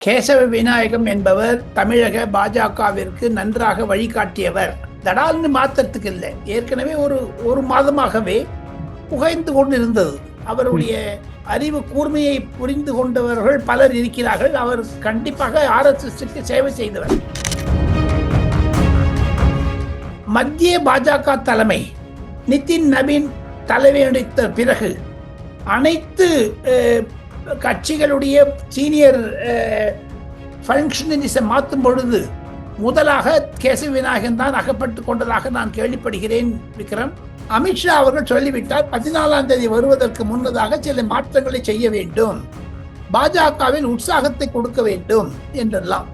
கேசவ விநாயகம் என்பவர் தமிழக பாஜகவிற்கு நன்றாக வழிகாட்டியவர். தடால்னு மாத்திரத்துக்கு இல்லை, ஏற்கனவே ஒரு மாதமாகவே புகைந்து கொண்டிருந்தது. அவருடைய அறிவு கூர்மையை புரிந்து கொண்டவர்கள் பலர் இருக்கிறார்கள். அவர் கண்டிப்பாக RSSக்கு சேவை செய்தவர். மத்திய பாஜக தலைமை நிதின் நவீன் தலைமையெடுத்த பிறகு அனைத்து கட்சிகளுடைய சீனியர் ஃபங்க்ஷனரிஸை மாற்றும் பொழுது முதலாக கேசவ விநாயகன் தான் அகப்பட்டு கொண்டதாக நான் கேள்விப்படுகிறேன். விக்ரம், அமித்ஷா அவர்கள் சொல்லிவிட்டார், 14ஆம் தேதி வருவதற்கு முன்னதாக சில மாற்றங்களை செய்ய வேண்டும், பாஜகவில் உற்சாகத்தை கொடுக்க வேண்டும் என்றெல்லாம்.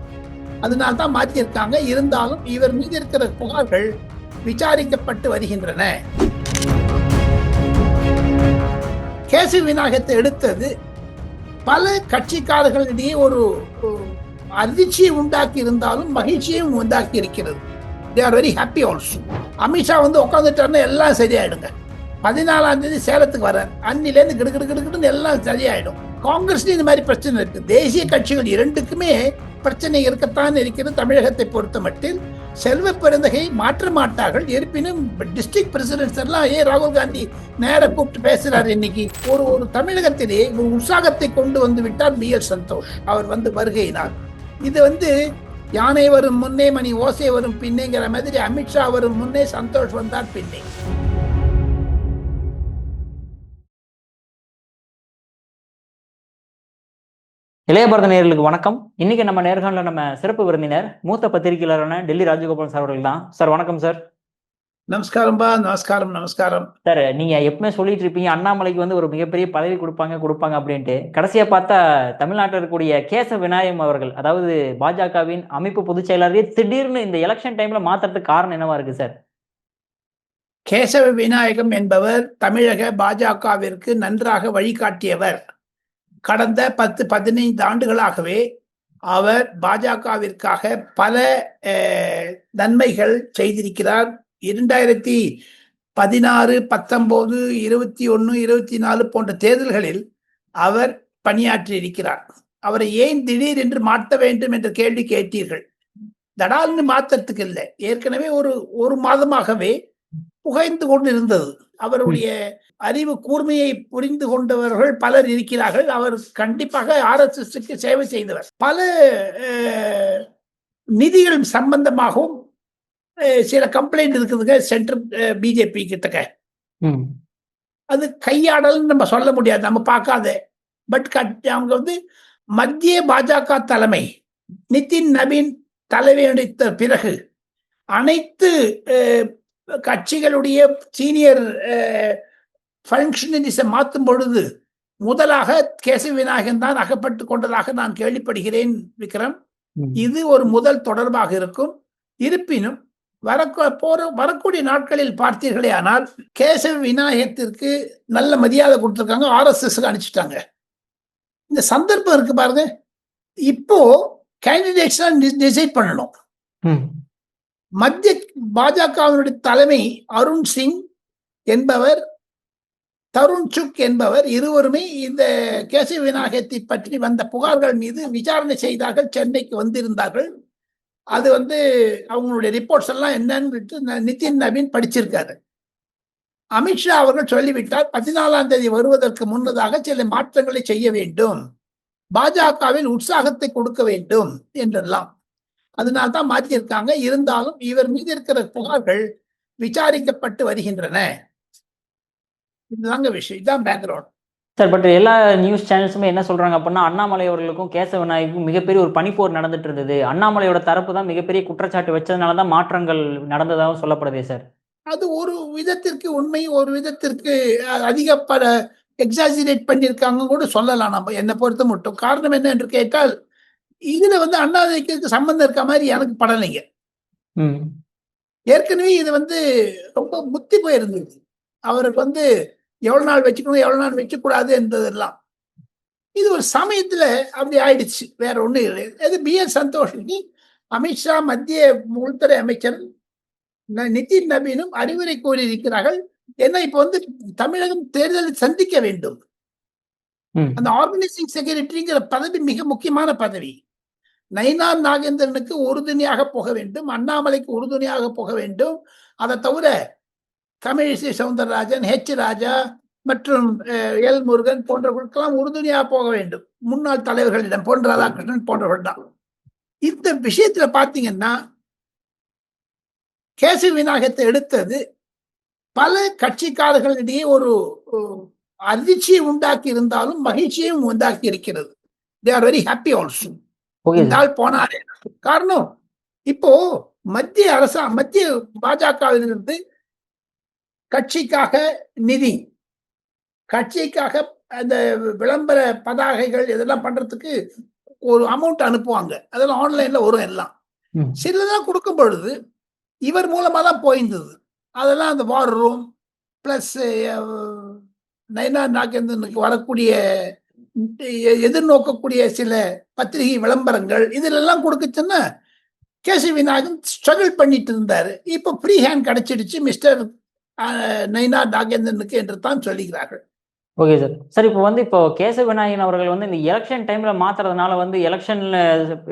அதனால்தான் மாற்றியிருக்காங்க. இருந்தாலும் இவர் மீது இருக்கிற புகார்கள் விசாரிக்கப்பட்டு வருகின்றன. கேசவ விநாயகத்தை எடுத்தது பல கட்சிக்காரர்களிடையே ஒரு அதிர்ச்சியை உண்டாக்கி இருந்தாலும் மகிழ்ச்சியையும் உண்டாக்கி இருக்கிறது. They are very happy also. Amit Shah உட்காந்துட்டாருன்னா எல்லாம் சரியாயிடுங்க. 14ஆம் தேதி சேலத்துக்கு வர்றார். அன்னிலேருந்து கிடுக்கிடுன்னு எல்லாம் சரியாயிடும். காங்கிரஸ்ல இந்த மாதிரி பிரச்சனை இருக்கு. தேசிய கட்சிகள் இரண்டுக்குமே பிரச்சனை இருக்கத்தான் இருக்கிறது. தமிழகத்தை பொறுத்த மட்டில் செல்வ பெருந்தகை மாற்ற மாட்டார்கள். இருப்பினும் டிஸ்ட்ரிக்ட் பிரசிடென்ட்ஸ் எல்லாம் ராகுல் காந்தி நேர கூப்பிட்டு பேசுறாரு. இன்னைக்கு ஒரு தமிழகத்திலே ஒரு உற்சாகத்தை கொண்டு வந்து விட்டார் BL சந்தோஷ். அவர் வருகையினார். இது யானை வரும் முன்னே மணி ஓசை வரும் பின்னேங்கிற மாதிரி அமித்ஷா வரும் முன்னே சந்தோஷ் வந்தார் பின்னே. இளையபாரத நேயர்களுக்கு வணக்கம். இன்னைக்கு நம்ம நேர்காணல நம்ம சிறப்பு விருந்தினர் மூத்த பத்திரிகையாளரான டெல்லி ராஜகோபால் சார் அவர்கள் தான். சார் வணக்கம் சார். நமஸ்காரம்பா. நமஸ்காரம் சார். நீங்க எப்பவுமே சொல்லிட்டு இருப்பீங்க அண்ணாமலைக்கு ஒரு மிகப்பெரிய பதவி கொடுப்பாங்க அப்படின்ட்டு. கடைசியா பார்த்தா தமிழ்நாட்டில் இருக்கக்கூடிய கேசவ விநாயகம் அவர்கள், அதாவது பாஜகவின் அமைப்பு பொதுச் செயலாளரே திடீர்னு இந்த எலெக்ஷன் டைம்ல மாத்துறதுக்கு காரணம் என்னவா இருக்கு சார்? கேசவ விநாயகம் என்பவர் தமிழக பாஜகவிற்கு நன்றாக வழிகாட்டியவர். கடந்த 10-15 ஆண்டுகளாகவே அவர் பாஜகவிற்காக பல நன்மைகள் செய்திருக்கிறார். 2016, 19, 21, 24 போன்ற தேர்தல்களில் அவர் பணியாற்றி இருக்கிறார். அவரை ஏன் திடீர் என்று மாற்ற வேண்டும் என்ற கேள்வி கேட்டீர்கள். தடால்னு மாற்றத்துக்கு இல்லை, ஏற்கனவே ஒரு மாதமாகவே புகைந்து கொண்டிருந்தது. அவருடைய அறிவு கூர்மையை புரிந்து கொண்டவர்கள் பலர் இருக்கிறார்கள். அவர் கண்டிப்பாக RSSக்கு சேவை செய்தவர். பல நிதிகள் சம்பந்தமாகவும் சில கம்ப்ளைண்ட் இருக்குதுங்க சென்ட்ரல் BJP கிட்டக்க. அது கையாடல் நம்ம சொல்ல முடியாது, நம்ம பார்க்காத. பட் அவங்க மத்திய பாஜக தலைமை நிதின் நவீன் தலைமையெடுத்த பிறகு அனைத்து கட்சிகளுடைய சீனியர் ஃபங்க்ஷனரிஸை மாற்றும் பொழுது முதலாக கேசவ விநாயகன் தான் அகப்பட்டு கொண்டதாக நான் கேள்விப்படுகிறேன். விக்ரம், இது ஒரு முதல் தொடர்பாக இருக்கும். இருப்பினும் வரக்கூடிய நாட்களில் பார்த்தீர்களே ஆனால் கேசவ விநாயகத்திற்கு நல்ல மரியாதை கொடுத்திருக்காங்க. RSSக்கு அனுப்பிச்சிட்டாங்க. இந்த சந்தர்ப்பம் இருக்கு பாருங்க. இப்போ கேண்டிடேட்ஸ் டிசைட் பண்ணணும். மத்திய பாஜகவினுடைய தலைமை அருண் சிங் என்பவர், தருண் சுக் என்பவர், இருவருமே இந்த கேசவ விநாயகத்தை பற்றி வந்த புகார்கள் மீது விசாரணை செய்தார்கள். சென்னைக்கு வந்திருந்தார்கள். அது அவங்களுடைய ரிப்போர்ட்ஸ் எல்லாம் என்னன்னு நிதின் நவீன் படிச்சிருக்காரு. அமித்ஷா அவர்கள் சொல்லிவிட்டார், 14ஆம் தேதி வருவதற்கு முன்னதாக சில மாற்றங்களை செய்ய வேண்டும், பாஜகவில் உற்சாகத்தை கொடுக்க வேண்டும் என்றெல்லாம். அதனால்தான் மாற்றியிருக்காங்க. இருந்தாலும் இவர் மீது இருக்கிற புகார்கள் விசாரிக்கப்பட்டு வருகின்றன. இதுதாங்க விஷயம். இதுதான் பேக்ரவுண்ட் சார். பட் எல்லா நியூஸ் சேனல்ஸுமே என்ன சொல்றாங்க அப்படின்னா, அண்ணாமலை அவர்களுக்கும் கேசவ விநாயகருக்கும் மிகப்பெரிய ஒரு பனிப்போர் நடந்துட்டு இருந்தது. அண்ணாமலையோட தரப்பு தான் மிகப்பெரிய குற்றச்சாட்டு வச்சதுனாலதான் மாற்றங்கள் நடந்ததாகவும் சொல்லப்படுதே சார். அது ஒரு விதத்திற்கு உண்மை, ஒரு விதத்திற்கு அதிக பல எக்ஸாஜரேட் பண்ணியிருக்காங்க கூட சொல்லலாம். நம்ம என்னை பொறுத்த மட்டும் காரணம் என்ன என்று கேட்டால், இதுல அண்ணாமலைக்கு சம்பந்தம் இருக்க மாதிரி எனக்கு படலைங்க. ஏற்கனவே இது ரொம்ப முத்தி போயிருந்தது. அவருக்கு எவ்வளவு நாள் வச்சுக்கணும், எவ்வளவு நாள் வச்சுக்கூடாது என்பதெல்லாம். இது ஒரு சமயத்துல அப்படி ஆயிடுச்சு, வேற ஒண்ணு இல்லை. அது BL சந்தோஷுக்கு அமித்ஷா, மத்திய உள்துறை அமைச்சர் நிதின் நவீனும் அறிவுரை கூறியிருக்கிறார்கள். ஏன்னா இப்ப தமிழகம் தேர்தலை சந்திக்க வேண்டும். அந்த ஆர்கனைசிங் செக்ரட்டரிங்கிற பதவி மிக முக்கியமான பதவி. நயினார் நாகேந்திரனுக்கு உறுதுணையாக போக வேண்டும், அண்ணாமலைக்கு உறுதுணையாக போக வேண்டும். அதை தவிர தமிழிசை சவுந்தரராஜன், ஹெச் ராஜா மற்றும் எல் முருகன் போன்றவர்களுக்கெல்லாம் உறுதுணையாக போக வேண்டும். முன்னாள் தலைவர்களிடம் பொன் ராதாகிருஷ்ணன் போன்றவர்கள் தான். இந்த விஷயத்துல பாத்தீங்கன்னா கேசவ விநாயகத்தை எடுத்தது பல கட்சிக்காரர்களிடையே ஒரு அதிர்ச்சியை உண்டாக்கி இருந்தாலும் மகிழ்ச்சியையும் உண்டாக்கி இருக்கிறது. They are very happy also. போனாரே காரணம், இப்போ மத்திய பாஜகவிலிருந்து கட்சிக்காக நிதி, கட்சிக்காக அந்த விளம்பர பதாகைகள் இதெல்லாம் பண்றதுக்கு ஒரு அமௌண்ட் அனுப்புவாங்க. அதெல்லாம் ஆன்லைன்ல வரும். எல்லாம் சிலதான் கொடுக்கும் பொழுது இவர் மூலமா தான் போயிருந்தது. அதெல்லாம் அந்த வார் ரூம் பிளஸ் நயினார் நாகேந்திரனுக்கு வரக்கூடிய எதிர்நோக்கக்கூடிய சில பத்திரிகை விளம்பரங்கள் இதிலெல்லாம் கொடுக்குச்சுன்னா கேசவ விநாயகம் ஸ்ட்ரகிள் பண்ணிட்டு இருந்தாரு. இப்போ ஃப்ரீ ஹேண்ட் கிடைச்சிடுச்சு மிஸ்டர் நயினார் நாகேந்திரனுக்கு என்று தான் சொல்லுகிறார்கள். Okay sir. சார் இப்போ கேசவ விநாயகன் அவர்கள் இந்த எலெக்ஷன் டைம்ல மாத்துறதுனால எலெக்ஷன்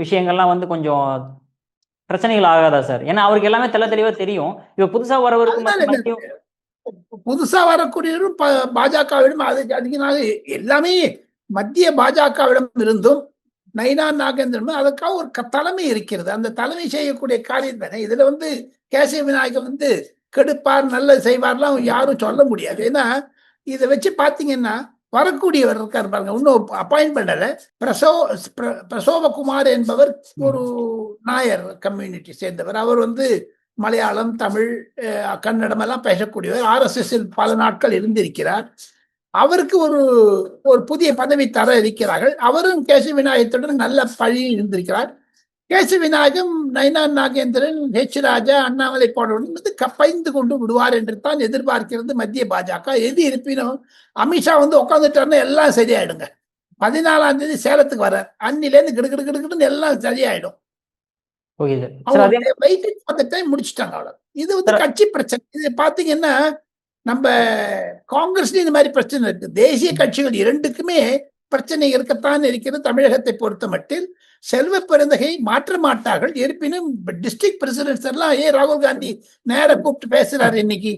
விஷயங்கள்லாம் கொஞ்சம் பிரச்சனைகள் ஆகாதா சார்? ஏன்னா அவருக்கு எல்லாமே தெளிவா தெரியும். இப்ப புதுசா வரவருக்கும் புதுசா வரக்கூடியவரும் பாஜகவிடம் அதிகமாக எல்லாமே மத்திய பாஜகவிடம் இருந்தும் நயினார் நாகேந்திரன் அதுக்காக ஒரு தலைமை இருக்கிறது. அந்த தலைமை செய்யக்கூடிய காரியம் தானே. இதுல கேசவ விநாயகம் கெடுப்பார் நல்லது செய்வார்லாம் யாரும் சொல்ல முடியாது. ஏன்னா இதை வச்சு பாத்தீங்கன்னா வரக்கூடியவர் இருக்கார் பாருங்க, இன்னும் அப்பாயின்ட் பண்ணல. பிரசோபகுமார் என்பவர் ஒரு நாயர் கம்யூனிட்டி சேர்ந்தவர். அவர் மலையாளம், தமிழ், கன்னடம் எல்லாம் பேசக்கூடியவர். RSS பல நாட்கள் இருந்திருக்கிறார். அவருக்கு ஒரு புதிய பதவி தர இருக்கிறார்கள். அவரும் கேசவ விநாயகத்துடன் நல்ல பழியில் இருந்திருக்கிறார். கேசவ விநாயகம் நயினார் நாகேந்திரன், ஹெச் ராஜா, அண்ணாமலை போன்றவர்கள் கப்பைந்து கொண்டு விடுவார் என்று தான் எதிர்பார்க்கிறது மத்திய பாஜக. எது இருப்பினும் அமித்ஷா உட்காந்துட்டாருன்னா எல்லாம் சரியாயிடுங்க. 14ஆம் தேதி சேலத்துக்கு வர அன்னிலேருந்து கிடுக்கிட்டு எல்லாம் சரியாயிடும். முடிச்சுட்டாங்க. அவ்வளவு. இது கட்சி பிரச்சனை. இது பாத்தீங்கன்னா நம்ம காங்கிரஸ்ல இந்த மாதிரி பிரச்சனை இருக்கு. தேசிய கட்சிகள் இரண்டுக்குமே பிரச்சனை இருக்கத்தான் இருக்கிறது. தமிழகத்தை பொறுத்த மட்டில் செல்வ பெருந்தகை மாற்ற மாட்டார்கள். இருப்பினும் டிஸ்ட்ரிக்ட் பிரசிடென்ட்ஸ் எல்லாம் ராகுல் காந்தி நேர கூப்பிட்டு பேசுறாரு இன்னைக்கு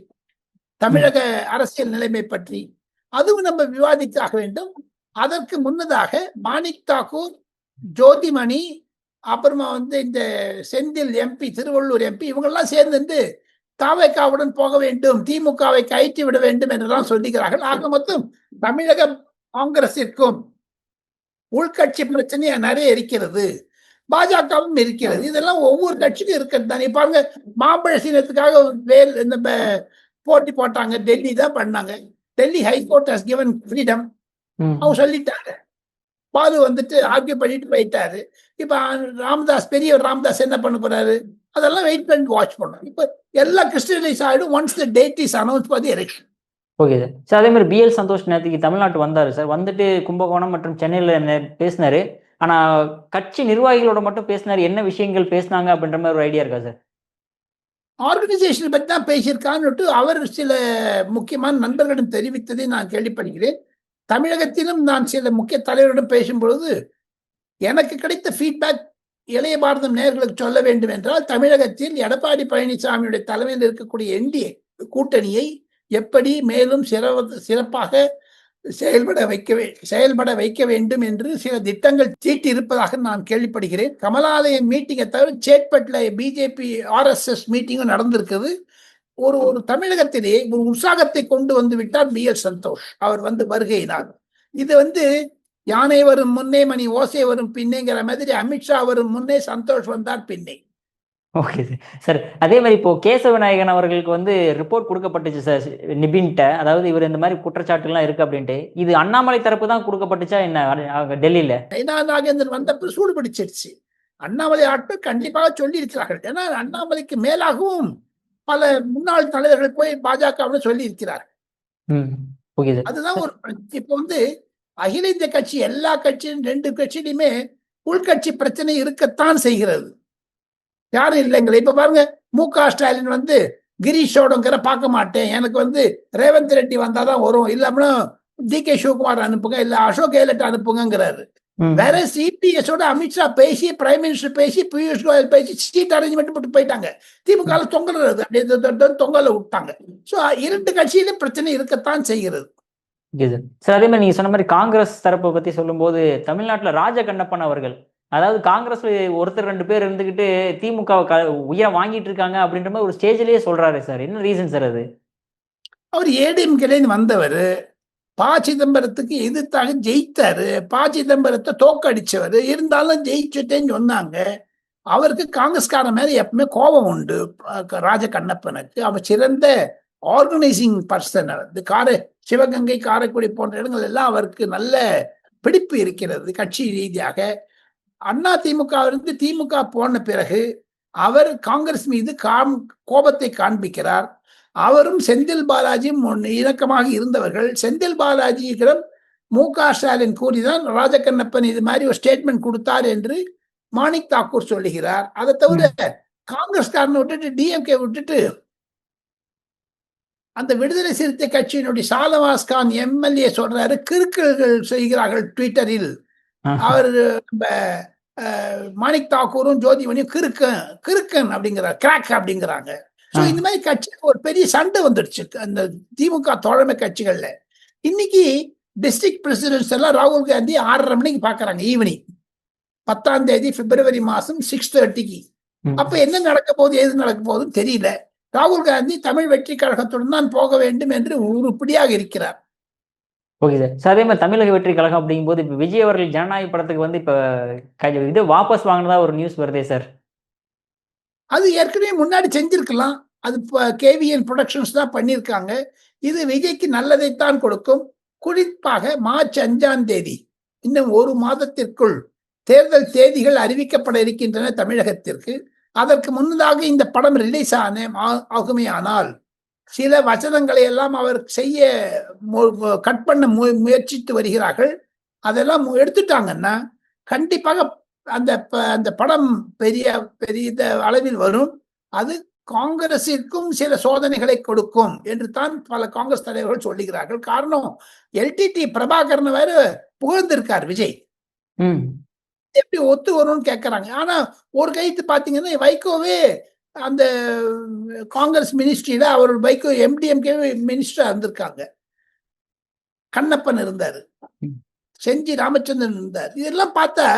தமிழக அரசியல் நிலைமை பற்றி. அதுவும் நம்ம விவாதித்தாக வேண்டும். அதற்கு முன்னதாக மாணிக் தாக்கூர், ஜோதிமணி, அப்புறமா இந்த செந்தில் எம்பி, திருவள்ளூர் எம்பி, இவங்கெல்லாம் சேர்ந்து தாவேக்காவுடன் போக வேண்டும், திமுகவை கயற்றி விட வேண்டும் என்றுதான் சொல்லுகிறார்கள். ஆக மொத்தம் தமிழக காங்கிரசிற்கும் உள்கட்சி பிரச்சனை நிறைய இருக்கிறது, பாஜகவும் இருக்கிறது. இதெல்லாம் ஒவ்வொரு கட்சிக்கும் இருக்கிறது தானே. பாருங்க, மாம்பழ சீனத்துக்காக இந்த போட்டி போட்டாங்க, டெல்லி தான் பண்ணாங்க. Delhi high court has given freedom. அவங்க சொல்லிட்டாங்க. பாலு ஆர்கியூ பண்ணிட்டு போயிட்டாரு. இப்ப ராமதாஸ், பெரிய ராமதாஸ் என்ன பண்ண போறாரு? அதெல்லாம் வெயிட் பண்ணி வாட்ச் பண்ணோம். இப்ப எல்லாம் கிறிஸ்டலைஸ் ஆயிடும் once the date is announce for the election. Okay sir. Sir அதே மாதிரி BL சந்தோஷ் நேற்றுக்கு தமிழ்நாட்டு வந்தாரு சார். கும்பகோணம் மற்றும் சென்னையில பேசினாரு. ஆனா கட்சி நிர்வாகிகளோட மட்டும் பேசினாரு. என்ன விஷயங்கள் பேசினாங்க அப்படின்ற மாதிரி ஒரு ஐடியா இருக்கா சார்? ஆர்கனைசேஷன் பற்றி தான் பேசியிருக்கான்னு அவர் சில முக்கியமான நண்பர்களிடம் தெரிவித்ததை நான் கேள்விப்படுகிறேன். தமிழகத்திலும் நான் சில முக்கிய தலைவரிடம் பேசும்பொழுது எனக்கு கிடைத்த ஃபீட்பேக் இளைய பாரதம் நேயர்களுக்கு சொல்ல வேண்டும் என்றால், தமிழகத்தில் எடப்பாடி பழனிசாமியுடைய தலைமையில் இருக்கக்கூடிய NDA கூட்டணியை எப்படி மேலும் சிறப்பாக செயல்பட வைக்க வேண்டும் என்று சில திட்டங்கள் தீட்டி இருப்பதாக நான் கேள்விப்படுகிறேன். கமலாலயம் மீட்டிங்கை தவிர சேட்பட்ல பிஜேபி RSS மீட்டிங்கும் நடந்திருக்குது. ஒரு தமிழகத்திலே ஒரு உற்சாகத்தை கொண்டு வந்து விட்டார் BL சந்தோஷ். அவர் வருகையினார். இது யானை வரும் முன்னே மணி ஓசை வரும் பின்னேங்கிற மாதிரி அமித்ஷா வரும் முன்னே சந்தோஷ் வந்தார் பின்னே. Okay sir. அதே மாதிரி இப்போ கேசவ விநாயகன் அவர்களுக்கு ரிப்போர்ட் கொடுக்கப்பட்டுச்சு சார் நிபின்ட்ட. அதாவது இவர் இந்த மாதிரி குற்றச்சாட்டுலாம் இருக்கு அப்படின்ட்டு. இது அண்ணாமலை தரப்பு தான் கொடுக்கப்பட்டுச்சா என்ன டெல்லியில? நயினார் நாகேந்திரன் வந்தப்ப சூடு பிடிச்சிருச்சு. அண்ணாமலை ஆட்கள் கண்டிப்பாக சொல்லி இருக்கிறார்கள். ஏன்னா அண்ணாமலைக்கு மேலாகவும் பல முன்னாள் தலைவர்கள் போய் பாஜக சொல்லி இருக்கிறார்கள். அதுதான் ஒரு இப்ப அகில இந்திய கட்சி எல்லா கட்சியும் 2 கட்சியிலுமே உள்கட்சி பிரச்சனை இருக்கத்தான் செய்கிறது. யாரும் இல்லைங்களே. இப்ப பாருங்க, மு.க. ஸ்டாலின் கிரீஷோடங்கிற பார்க்க மாட்டேன், எனக்கு ரேவந்த் ரெட்டி வந்தாதான் வரும், இல்லாம DK சிவகுமார் அனுப்புங்க, இல்ல அசோக் கெஹ்லட் அனுப்புங்கிறாரு. வேற சிபிஎஸோட அமித்ஷா பேசி, பிரைம் மினிஸ்டர் பேசி, பியூஷ் கோயல் பேசி சீட் அரேஞ்ச்மெண்ட் போட்டு போயிட்டாங்க. திமுக தொங்கல்றது அப்படியே தொங்கல விட்டாங்க. சோ 2 கட்சியிலும் பிரச்சனை இருக்கத்தான் செய்கிறது. சார் அதே மாதிரி நீங்க சொன்ன மாதிரி காங்கிரஸ் தரப்பை பத்தி சொல்லும்போது தமிழ்நாட்டுல ராஜ கண்ணப்பன் அவர்கள், அதாவது காங்கிரஸ்ல ஒருத்தர் 2 பேர் இருந்துகிட்டு திமுக உயர வாங்கிட்டு இருக்காங்க அப்படின்ற மாதிரி ஒரு ஸ்டேஜ்லயே சொல்றாரு சார். என்ன ரீசன் சார் அது? அவர் ஏடிஎம்கேலேருந்து வந்தவர், ப. சிதம்பரத்துக்கு எதிர்த்தாக ஜெயித்தாரு. ப. சிதம்பரத்தை தோக்கடிச்சவர், இருந்தாலும் ஜெயிச்சுட்டேன்னு சொன்னாங்க. அவருக்கு காங்கிரஸ்கார மேல எப்பவுமே கோபம் உண்டு ராஜ கண்ணப்பனுக்கு. அவர் சிறந்த ஆர்கனைசிங் பர்சன். சிவகங்கை, காரைக்குடி போன்ற இடங்கள் எல்லாம் அவருக்கு நல்ல பிடிப்பு இருக்கிறது கட்சி ரீதியாக. அண்ணா திமுக இருந்து திமுக போன பிறகு அவர் காங்கிரஸ் மீது கோபத்தை காண்பிக்கிறார். அவரும் செந்தில் பாலாஜியும் இணக்கமாக இருந்தவர்கள். செந்தில் பாலாஜியிடம் மு.க. ஸ்டாலின் கூறிதான் ராஜகண்ணப்பன் இது மாதிரி ஒரு ஸ்டேட்மெண்ட் கொடுத்தார் என்று மாணிக் தாக்கூர் சொல்லுகிறார். அதை தவிர காங்கிரஸ்காரனை விட்டுட்டு டிஎம்கே விட்டுட்டு அந்த விடுதலை சிறுத்தை கட்சியினுடைய ஷானவாஸ் கான் எம்எல்ஏ சொல்றாரு, கிறுக்குகள் செய்கிறார்கள் ட்விட்டரில். அவர் மாணிக் தாக்கூரும் ஜோதிமணியும் கிறுக்கன் அப்படிங்கிறார், கிராக் அப்படிங்கிறாங்க. இந்த மாதிரி கட்சிக்கு ஒரு பெரிய சண்டை வந்துடுச்சு அந்த திமுக தோழமை கட்சிகள்ல. இன்னைக்கு டிஸ்ட்ரிக்ட் பிரசிடென்ட்ஸ் எல்லாம் ராகுல் காந்தி 6:30 மணிக்கு பாக்குறாங்க, ஈவினிங் 10ஆம் தேதி பிப்ரவரி மாசம் 6:30க்கு. அப்ப என்ன நடக்க போகுது, எது நடக்க போகுதுன்னு தெரியல. ராகுல் காந்தி தமிழ் வெற்றி கழகத்துடன் தான் போக வேண்டும் என்று உருப்படியாக இருக்கிறார். Okay sir. அதே மாதிரி தமிழக வெற்றி கழகம் அப்படிங்கும்போது இப்ப விஜய் அவர்கள் ஜனநாயக படத்துக்கு வந்து இப்ப இது வாபஸ் வாங்கினதா ஒரு நியூஸ் வருதே சார். அது ஏற்கனவே முன்னாடி செஞ்சிருக்கலாம். அது கேவிஎன் ப்ரொடக்ஷன்ஸ் தான் பண்ணியிருக்காங்க. இது விஜய்க்கு நல்லதைத்தான் கொடுக்கும். குறிப்பாக மார்ச் 5ஆம் தேதி, இன்னும் 1 மாதத்திற்குள் தேர்தல் தேதிகள் அறிவிக்கப்பட இருக்கின்றன தமிழகத்திற்கு. அதற்கு முன்னதாக இந்த படம் ரிலீஸ் ஆகுமே ஆனால் சில வசனங்களை எல்லாம் அவர் செய்ய கட் பண்ண முயற்சித்து வருகிறார்கள். அதெல்லாம் எடுத்துட்டாங்கன்னா கண்டிப்பாக அந்த படம் பெரிய அளவில் வரும். அது காங்கிரசிற்கும் சில சோதனைகளை கொடுக்கும் என்று தான் பல காங்கிரஸ் தலைவர்கள் சொல்லுகிறார்கள். காரணம், எல்டிடி பிரபாகரன் வேற புகழ்ந்திருக்கார் விஜய், எப்படி ஒத்து வரும்னு கேட்கறாங்க. ஆனா ஒரு கைத்து பாத்தீங்கன்னா வைகோவே அந்த காங்கிரஸ் மினிஸ்ட்ரியில அவர் வைகோ எம்டிஎம்கே மினிஸ்டரா இருந்திருக்காங்க. கண்ணப்பன் இருந்தாரு, செஞ்சி ராமச்சந்திரன் இருந்தார். இதெல்லாம் பார்த்தா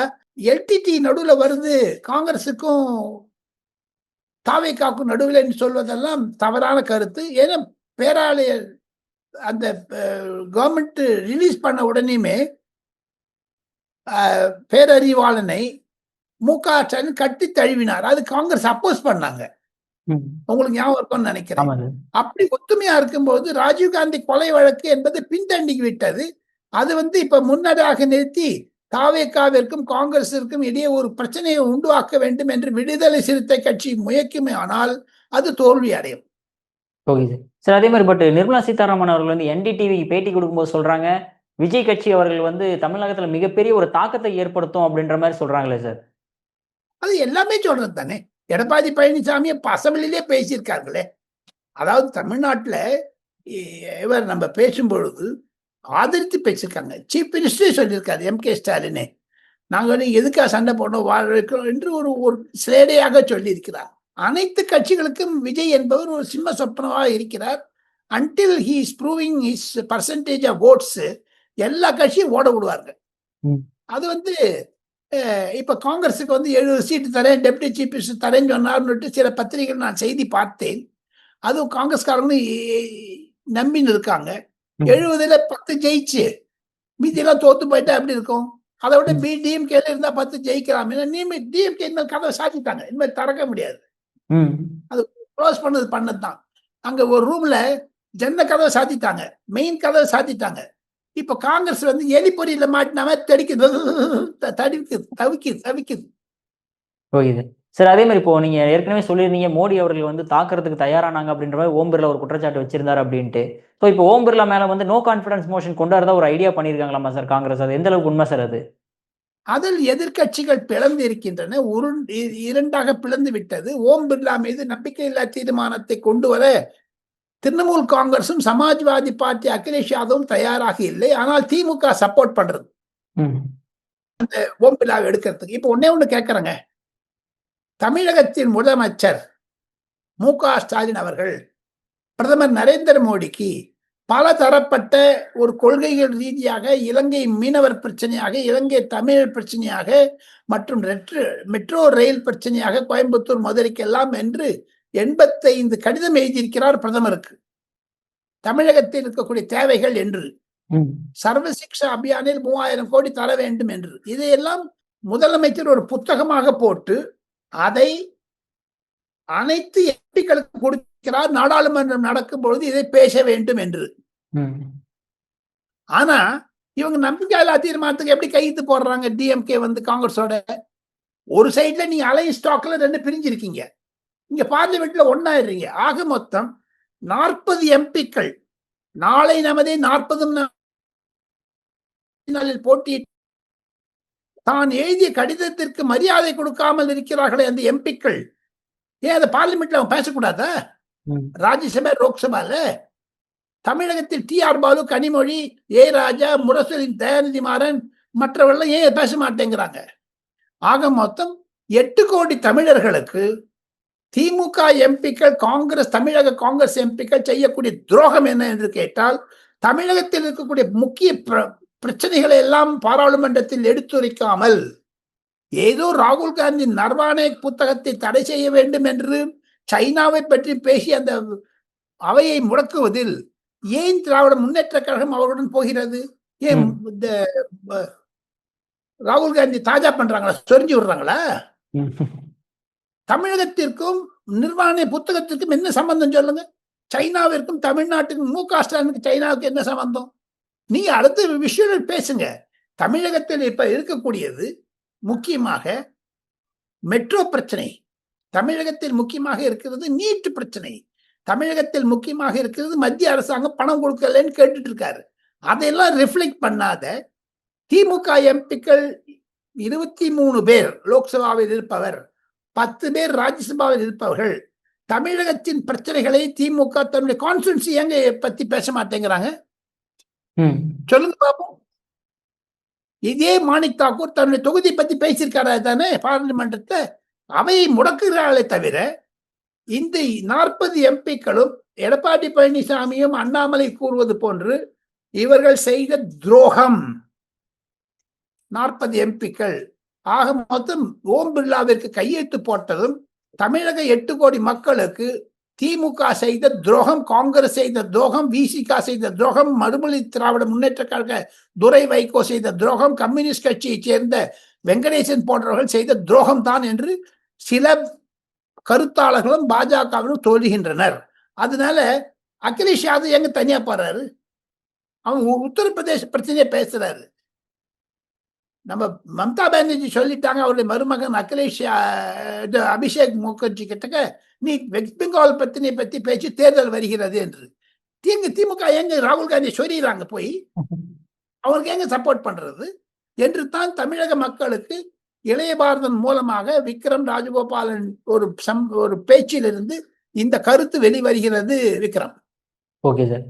எல்டிடி நடுவுல வருது, காங்கிரஸுக்கும் தாவேக்காக்கும் நடுவில் சொல்வதெல்லாம் தவறான கருத்து. ஏன்னா பேராலய அந்த கவர்மெண்ட் ரிலீஸ் பண்ண உடனேயுமே பேரறிவாளனை மு.க. ஸ்டாலின் கட்டி தழுவினார். அது காங்கிரஸ் அப்போஸ் பண்ணாங்க, உங்களுக்கு ஞாபகம் இருக்கும்னு நினைக்கிறேன். அப்படி ஒத்துமையா இருக்கும்போது ராஜீவ்காந்தி கொலை வழக்கு என்பது பின்தண்டி விட்டது. அது இப்ப முன்னதாக நிறுத்தி தாவேக்காவிற்கும் காங்கிரசிற்கும் இடையே ஒரு பிரச்சனையை உண்டாக்க வேண்டும் என்று விடுதலை சிறுத்தை கட்சி முயற்சியுமே ஆனால் அது தோல்வி அடையும். சார் அதே மாதிரி நிர்மலா சீதாராமன் அவர்கள் என்டிடிவி பேட்டி கொடுக்கும்போது சொல்றாங்க, விஜய் கட்சி அவர்கள் தமிழகத்துல மிகப்பெரிய ஒரு தாக்கத்தை ஏற்படுத்தும் அப்படின்ற மாதிரி சொல்றாங்களே சார். அது எல்லாமே சொல்றது தானே. எடப்பாடி பழனிசாமி அசம்பிளிலே பேசியிருக்காங்களே. அதாவது தமிழ்நாட்டுல இவர் நம்ம பேசும்பொழுது ஆதரித்து பேசியிருக்காங்க. சீஃப் மினிஸ்டரே சொல்லியிருக்காரு, எம்.கே. ஸ்டாலினே, நாங்கள் எதுக்காக சண்டை போடணும் வாழ்க்கிறோம் என்று ஒரு சிலேடையாக சொல்லியிருக்கிறார். அனைத்து கட்சிகளுக்கும் விஜய் என்பவர் ஒரு சிம்ம சொப்பனமாக இருக்கிறார். until he is proving his percentage of votes எல்லா கட்சியும் ஓட விடுவார்கள். அது இப்ப காங்கிரஸுக்கு 70 சீட்டு தரேன், டெப்டி சீஃப் மினிஸ்டர் தரேன்னு சொன்னார்னு சில பத்திரிகைகள் நான் செய்தி பார்த்தேன். அதுவும் காங்கிரஸ்காரங்களும் நம்பின்னு இருக்காங்க. 70ல 10 ஜெயிச்சு மீதி எல்லாம் தோத்து போயிட்டா எப்படி இருக்கும்? அதை விட டிஎம்கே இருந்தா 10 ஜெயிக்கலாம். டிஎம்கே இனிமேல் கதவை சாத்திட்டாங்க, இனிமேல் திறக்க முடியாது. அது க்ளோஸ் பண்ணதுதான். அங்க ஒரு ரூம்ல ஜன்ன கதவை சாத்திட்டாங்க, மெயின் கதவை சாத்திட்டாங்க. இப்ப காங்கிரஸ் எலிப்பொறியில மாட்டினாம தவிக்குது. சார் அதே மாதிரி இப்போ நீங்க ஏற்கனவே சொல்லியிருந்தீங்க, மோடி அவர்கள் தாக்குறதுக்கு தயாரானாங்க அப்படின்ற மாதிரி ஓம் பிர்லா ஒரு குற்றச்சாட்டு வச்சிருந்தாரு அப்படின்ட்டு. ஸோ இப்போ ஓம் பிர்லா மேல நோ கான்ஃபிடன்ஸ் மோஷன் கொண்டு வரதா ஒரு ஐடியா பண்ணியிருக்காங்களாமா சார் காங்கிரஸ்? அது எந்த அளவுக்கு உண்மை சார்? அதில் எதிர்கட்சிகள் பிளந்து இருக்கின்றன, இரண்டாக பிளந்து விட்டது. ஓம் பிர்லா மீது நம்பிக்கையில்லா தீர்மானத்தை கொண்டு வர திரிணாமுல் காங்கிரசும் சமாஜ்வாதி பார்ட்டி அகிலேஷ் யாதவும் தயாராக இல்லை. ஆனால் திமுக சப்போர்ட் பண்றது. அந்த ஓம் பிர்லாவை எடுக்கிறதுக்கு. இப்ப ஒண்ணே ஒண்ணு கேட்கிறேங்க. தமிழகத்தின் முதலமைச்சர் மு.க. ஸ்டாலின் அவர்கள் பிரதமர் நரேந்திர மோடிக்கு பல தரப்பட்ட ஒரு கொள்கைகள் ரீதியாக இலங்கை மீனவர் பிரச்சனையாக, இலங்கை தமிழர் பிரச்சனையாக மற்றும் மெட்ரோ ரயில் பிரச்சனையாக கோயம்புத்தூர் மதுரைக்கெல்லாம் என்று 85 கடிதம் எழுதியிருக்கிறார் பிரதமருக்கு. தமிழகத்தில் இருக்கக்கூடிய தேவைகள் என்று சர்வ சிக்ஷா அபியானில் 3000 கோடி தர வேண்டும் என்று இதையெல்லாம் முதலமைச்சர் ஒரு புத்தகமாக போட்டு அதை அனைத்து எம்பிக்களுக்கு கொடுக்கிறார். நாடாளுமன்றம் நடக்கும் பொழுது இதை பேச வேண்டும் என்று. ஆனா இவங்க நம்பிக்கையில்லா தீர்மானத்துக்கு எப்படி கையெழுத்து போடுறாங்க? டிஎம்கே வந்து காங்கிரஸோட ஒரு சைட்ல நீங்க அலையன்ஸ் ஸ்டாக்ல 2 பிரிஞ்சிருக்கீங்க, இங்க பார்லிமெண்ட்ல ஒன்னாயிடுறீங்க. ஆக மொத்தம் 40 எம்பிக்கள் நாளை நமதே 40 நாளில் போட்டி தான் எழுதிய கடிதத்திற்கு மரியாதை கொடுக்காமல் இருக்கிறார்களே அந்த எம்பிக்கள். ஏன் அந்த பார்லிமெண்ட்ல அவன் பேசக்கூடாதா? ராஜ்யசபா லோக்சபால தமிழகத்தில் டி.ஆர். பாலு, கனிமொழி, ஏ. ராஜா, முரசொலின் தயாநிதி மாறன் மற்றவர்கள் ஏன் பேச மாட்டேங்கிறாங்க? ஆக மொத்தம் 8 கோடி தமிழர்களுக்கு திமுக எம்பிக்கள், தமிழக காங்கிரஸ் எம்பிக்கள் செய்யக்கூடிய துரோகம் என்ன என்று கேட்டால், தமிழகத்தில் இருக்கக்கூடிய முக்கிய பிரச்சனைகளை எல்லாம் பாராளுமன்றத்தில் எடுத்துரைக்காமல் ஏதோ ராகுல் காந்தி நர்வானே புத்தகத்தை தடை செய்ய வேண்டும் என்று சைனாவை பற்றி பேசி அந்த அவையை முடக்குவதில் ஏன் திராவிட முன்னேற்ற கழகம் அவருடன் போகிறது? ஏன் ராகுல் காந்தி தாஜா பண்றாங்களா, சொரிஞ்சு விடுறாங்களா? தமிழகத்திற்கும் நிர்வாண புத்தகத்திற்கும் என்ன சம்பந்தம் சொல்லுங்க? சைனாவிற்கும் தமிழ்நாட்டுக்கும் மு.க. ஸ்டாலினுக்கு சைனாவுக்கு என்ன சம்பந்தம்? நீங்க அடுத்த விஷயம் பேசுங்க. தமிழகத்தில் இப்ப இருக்கக்கூடியது முக்கியமாக மெட்ரோ பிரச்சனை, தமிழகத்தில் முக்கியமாக இருக்கிறது நீட் பிரச்சனை, தமிழகத்தில் முக்கியமாக இருக்கிறது மத்திய அரசாங்கம் பணம் கொடுக்கலன்னு கேட்டுட்டு இருக்காரு. அதையெல்லாம் ரிஃப்ளெக்ட் பண்ணாத திமுக எம்பிக்கள் 23 பேர் லோக்சபாவில் இருப்பவர், 10 பேர் ராஜ்யசபாவில் இருப்பவர்கள் தமிழகத்தின் பிரச்சனைகளை திமுக தன்னுடைய கான்ஸ்டிட்யூன்சி எங்க பத்தி பேச மாட்டேங்கிறாங்க? சொல்லுங்க பாப்போம். இதே மாணிக் தாக்கூர் தன்னுடைய தொகுதி பத்தி பேசியிருக்காரா தானே பார்லிமெண்டத்தை? அவையை முடக்குகிறார்களே தவிர இந்த 40 எம்பிக்களும் எடப்பாடி பழனிசாமியும் அண்ணாமலை கூறுவது போன்று இவர்கள் செய்த துரோகம் 40 எம்பிக்கள். ஆக மொத்தம் ஓம் பிர்லாவிற்கு கையெழுத்து போட்டதும் தமிழக 8 கோடி மக்களுக்கு திமுக செய்த துரோகம், காங்கிரஸ் செய்த துரோகம், விசிக செய்த துரோகம், மறுமொழி திராவிட முன்னேற்ற கழக துரை வைகோ செய்த துரோகம், கம்யூனிஸ்ட் கட்சியைச் சேர்ந்த வெங்கடேசன் போன்றவர்கள் செய்த துரோகம் தான் என்று சில கருத்தாளர்களும் பாஜகவிலும் தோல்கின்றனர். அதனால அகிலேஷ் யாதவ் எங்க தனியா போறாரு? அவன் உத்தரப்பிரதேச பிரச்சனையை பேசுறாரு. நம்ம மம்தா பானர்ஜி சொல்லிட்டாங்க அவருடைய மருமகன் அபிஷேக் முகர்ஜி கிட்டக்க, நீ வெஸ்ட் பெங்கால் பிரச்சனையை பத்தி பேசி தேர்தல் வருகிறது என்று. திமுக எங்க ராகுல் காந்தி சொல்லிடுறாங்க போய், அவருக்கு எங்க சப்போர்ட் பண்றது என்று தான் தமிழக மக்களுக்கு இளைய பாரதம் மூலமாக விக்ரம் ராஜகோபாலன் ஒரு பேச்சிலிருந்து இந்த கருத்து வெளிவருகிறது. விக்ரம். Okay sir.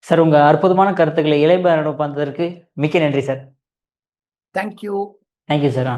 சார், உங்க அற்புதமான கருத்துக்களை இளைய பாரதம் பந்ததற்கு மிக்க நன்றி சார். தேங்க்யூ. Thank you sir.